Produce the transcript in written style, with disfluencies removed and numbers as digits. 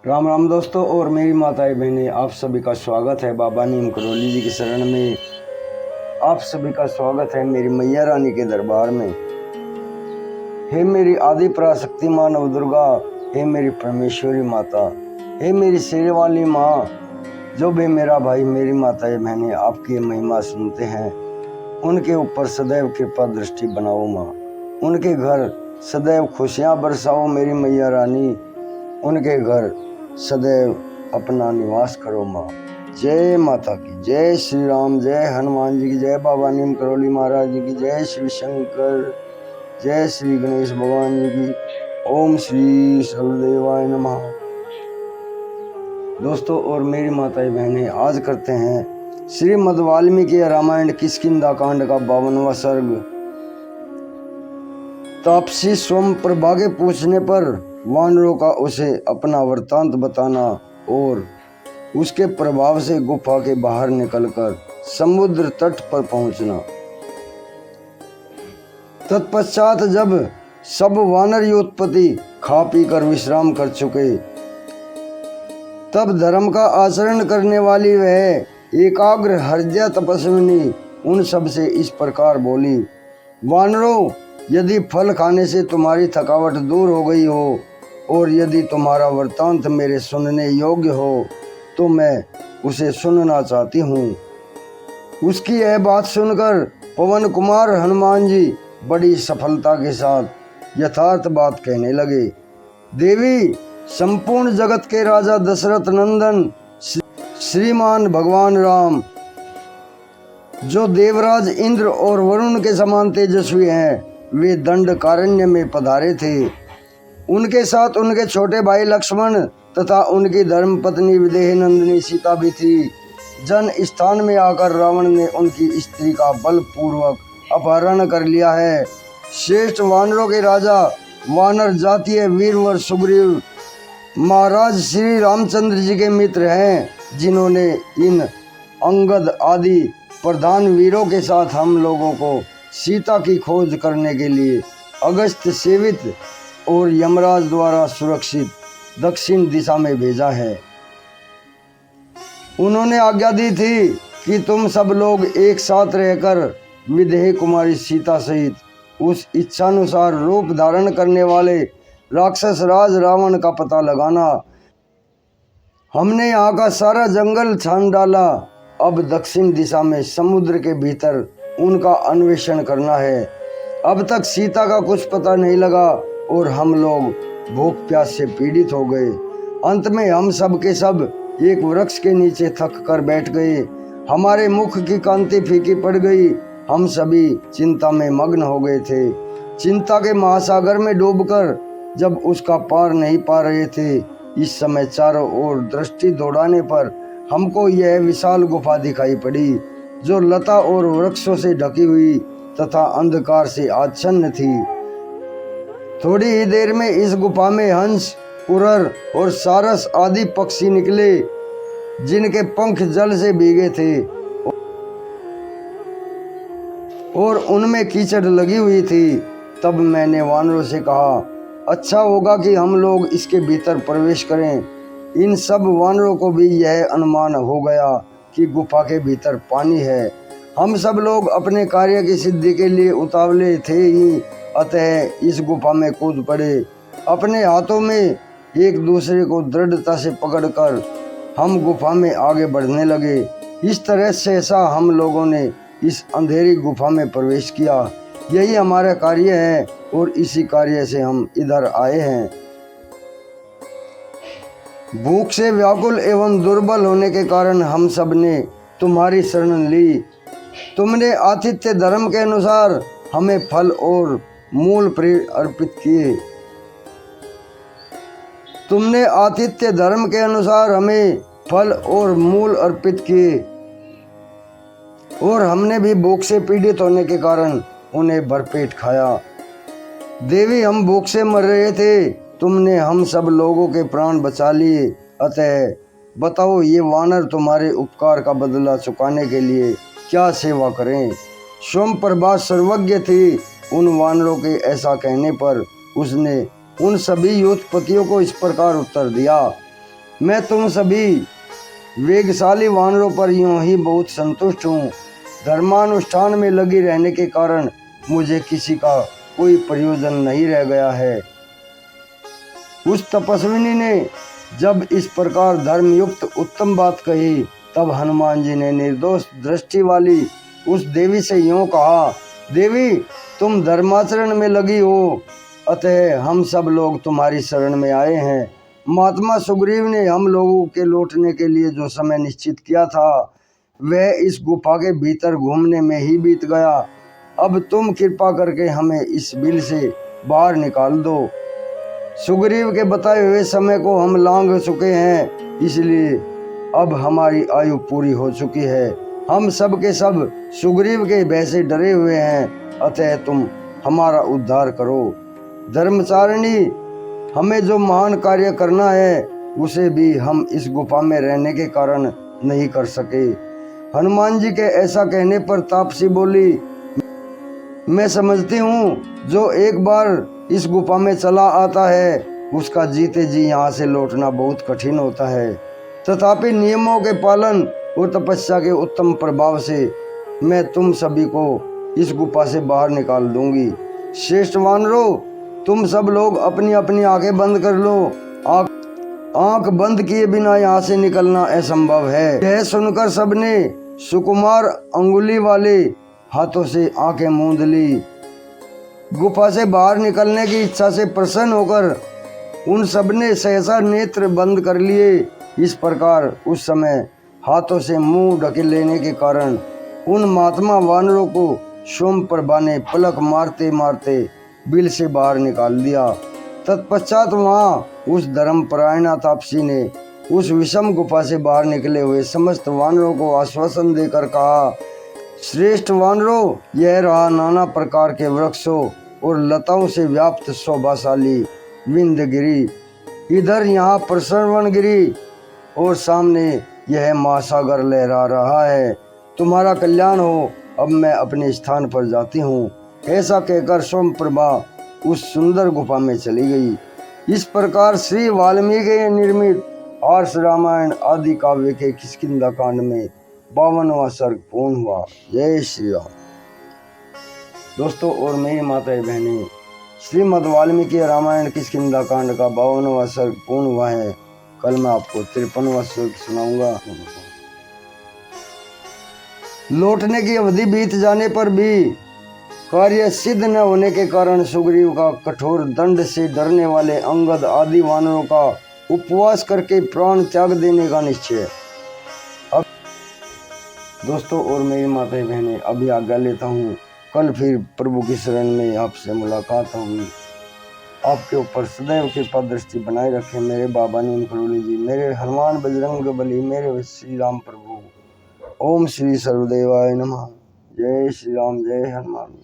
राम राम दोस्तों और मेरी माताएं बहनें, आप सभी का स्वागत है बाबा नीम करौली जी की शरण में। आप सभी का स्वागत है मेरी मैया रानी के दरबार में। हे मेरी आदि पराशक्ति माँ नव दुर्गा, हे मेरी परमेश्वरी माता, हे मेरी शेर वाली माँ, जो भी मेरा भाई मेरी माताएं बहनें आपकी ये महिमा सुनते हैं उनके ऊपर सदैव कृपा दृष्टि बनाओ माँ। उनके घर सदैव खुशियाँ बरसाओ मेरी मैया रानी। उनके घर सदैव अपना निवास करो माँ। जय माता की, जय श्री राम, जय हनुमान जी की, जय बाबा नीम करौली महाराज जी की, जय श्री शंकर, जय श्री गणेश भगवान जी की। ओम श्री सर्वदेवाय नमः। दोस्तों और मेरी माताएं बहनें, आज करते हैं श्रीमद् वाल्मीकि रामायण किष्किंधा कांड का 52वां सर्ग। तापसी स्वयंप्रभा के पूछने पर वानरों का उसे अपना वृत्तांत बताना और उसके प्रभाव से गुफा के बाहर निकलकर समुद्र तट पर पहुंचना। तत्पश्चात जब सब वानर योत्पत्ति खा पी कर विश्राम कर चुके, तब धर्म का आचरण करने वाली वह एकाग्र हृदय तपस्विनी उन सब से इस प्रकार बोली। वानरों, यदि फल खाने से तुम्हारी थकावट दूर हो गई हो और यदि तुम्हारा वृत्तांत मेरे सुनने योग्य हो तो मैं उसे सुनना चाहती हूँ। उसकी यह बात सुनकर पवन कुमार हनुमान जी बड़ी सफलता के साथ यथार्थ बात कहने लगे। देवी, संपूर्ण जगत के राजा दशरथ नंदन श्रीमान भगवान राम, जो देवराज इंद्र और वरुण के समान तेजस्वी हैं, वे दंडकारण्य में पधारे थे। उनके साथ उनके छोटे भाई लक्ष्मण तथा उनकी धर्मपत्नी विदेह नंदिनी सीता भी थी। जन स्थान में आकर रावण ने उनकी स्त्री का बलपूर्वक अपहरण कर लिया है। श्रेष्ठ वानरों के राजा वानर जातीय वीरवर सुग्रीव महाराज श्री रामचंद्र जी के मित्र हैं, जिन्होंने इन अंगद आदि प्रधान वीरों के साथ हम लोगों को सीता की खोज करने के लिए अगस्त सेवित और यमराज द्वारा सुरक्षित दक्षिण दिशा में भेजा है। उन्होंने आज्ञा दी थी कि तुम सब लोग एक साथ रहकर विदेह कुमारी सीता सहित उस इच्छानुसार रूप धारण करने वाले राक्षस राज रावण का पता लगाना। हमने यहाँ का सारा जंगल छान डाला, अब दक्षिण दिशा में समुद्र के भीतर उनका अन्वेषण करना है। अब तक सीता का कुछ पता नहीं लगा और हम लोग भूख प्यास से पीड़ित हो गए। अंत में हम सब के सब एक वृक्ष के नीचे थक कर बैठ गए। हमारे मुख की कांति फीकी पड़ गई। हम सभी चिंता में मग्न हो गए थे। चिंता के महासागर में डूबकर जब उसका पार नहीं पा रहे थे, इस समय चारों ओर दृष्टि दौड़ाने पर हमको यह विशाल गुफा दिखाई पड़ी, जो लता और वृक्षों से ढकी हुई तथा अंधकार से आच्छन्न थी। थोड़ी ही देर में इस गुफा में हंस, कुरर और सारस आदि पक्षी निकले, जिनके पंख जल से भीगे थे और उनमें कीचड़ लगी हुई थी। तब मैंने वानरों से कहा, अच्छा होगा कि हम लोग इसके भीतर प्रवेश करें। इन सब वानरों को भी यह अनुमान हो गया कि गुफा के भीतर पानी है। हम सब लोग अपने कार्य की सिद्धि के लिए उतावले थे ही, अतः इस गुफा में कूद पड़े। अपने हाथों में एक दूसरे को दृढ़ता से पकड़कर हम गुफा में आगे बढ़ने लगे। इस तरह सहसा हम लोगों ने इस अंधेरी गुफा में प्रवेश किया। यही हमारा कार्य है और इसी कार्य से हम इधर आए हैं। भूख से व्याकुल एवं दुर्बल होने के कारण हम सब ने तुम्हारी शरण ली। तुमने आतिथ्य धर्म के अनुसार हमें फल और मूल अर्पित किए। तुमने आतिथ्य धर्म के अनुसार हमें फल और मूल अर्पित किए और हमने भी भूख से पीड़ित होने के कारण उन्हें भरपेट खाया। देवी, हम भूख से मर रहे थे, तुमने हम सब लोगों के प्राण बचा लिए। अतः बताओ, ये वानर तुम्हारे उपकार का बदला चुकाने के लिए क्या सेवा करें। स्वयंप्रभा सर्वज्ञ थी। उन वानरों के ऐसा कहने पर उसने उन सभी योत्पत्तियों को इस प्रकार उत्तर दिया। मैं तुम सभी वेगशाली वानरों पर यूं ही बहुत संतुष्ट हूँ। धर्मानुष्ठान में लगी रहने के कारण मुझे किसी का कोई प्रयोजन नहीं रह गया है। उस तपस्विनी ने जब इस प्रकार धर्मयुक्त उत्तम बात कही, तब हनुमान जी ने निर्दोष दृष्टि वाली उस देवी से यूं कहा, देवी तुम धर्माचरण में लगी हो, अतः हम सब लोग तुम्हारी शरण में आए हैं। महात्मा सुग्रीव ने हम लोगों के लौटने के लिए जो समय निश्चित किया था वह इस गुफा के भीतर घूमने में ही बीत गया। अब तुम कृपा करके हमें इस बिल से बाहर निकाल दो। सुग्रीव के बताए हुए समय को हम लांघ चुके हैं, इसलिए अब हमारी आयु पूरी हो चुकी है। हम सब के सब सुग्रीव के भय से डरे हुए हैं, अतः तुम हमारा उद्धार करो। धर्मचारिणी, हमें जो महान कार्य करना है उसे भी हम इस गुफा में रहने के कारण नहीं कर सके। हनुमान जी के ऐसा कहने पर तापसी बोली, मैं समझती हूँ जो एक बार इस गुफा में चला आता है उसका जीते जी यहाँ से लौटना बहुत कठिन होता है। तथापि नियमों के पालन और तपस्या के उत्तम प्रभाव से मैं तुम सभी को इस गुफा से बाहर निकाल दूंगी। श्रेष्ठ वानरों, तुम सब लोग अपनी अपनी आंखें बंद कर लो। आंख बंद किए बिना यहाँ से निकलना असंभव है। यह सुनकर सबने सुकुमार अंगुली वाले हाथों से आंखें मूंद ली। गुफा से बाहर निकलने की इच्छा से प्रसन्न होकर उन सबने सहसा नेत्र बंद कर लिए। इस प्रकार उस समय हाथों से मुंह ढके लेने के कारण उन महात्मा वानरों को सोमप्रभा ने पलक मारते मारते बिल से बाहर निकाल दिया। तत्पश्चात वहाँ उस धर्मपरायणा तापसी ने उस विषम गुफा से बाहर निकले हुए समस्त वानरों को आश्वासन देकर कहा, श्रेष्ठ वानरों, यह रहा नाना प्रकार के वृक्षों और लताओं से व्याप्त शोभाशाली विंध्यगिरि, इधर यहाँ प्रसरवणगिरि और सामने यह महासागर लहरा रहा है। तुम्हारा कल्याण हो, अब मैं अपने स्थान पर जाती हूँ। ऐसा कहकर सोमप्रभा उस सुंदर गुफा में चली गई। इस प्रकार श्री वाल्मीकि निर्मित आर्ष रामायण आदि काव्य के किष्किंधा कांड में 52वां सर्ग पूर्ण हुआ। जय श्री राम। दोस्तों और मेरी माताएं बहनें, श्रीमद् वाल्मीकि रामायण किष्किंधा कांड का 52वां सर्ग पूर्ण हुआ है। कल मैं आपको 53वां सर्ग सुनाऊंगा। लौटने की अवधि बीत जाने पर भी कार्य सिद्ध न होने के कारण सुग्रीव का कठोर दंड से डरने वाले अंगद आदि वानरों का उपवास करके प्राण त्याग देने का निश्चय। अब दोस्तों और मेरी माताएं बहनें, अभी आज्ञा लेता हूँ। कल फिर प्रभु की शरण में आपसे मुलाकात होगी। आपके ऊपर सदैव कृपा दृष्टि बनाए रखे मेरे बाबा नीम करोली जी, मेरे हनुमान बजरंग बली, मेरे श्री राम प्रभु। ओम श्री सर्वदेवाय नमः। जय श्री राम, जय हनुमान।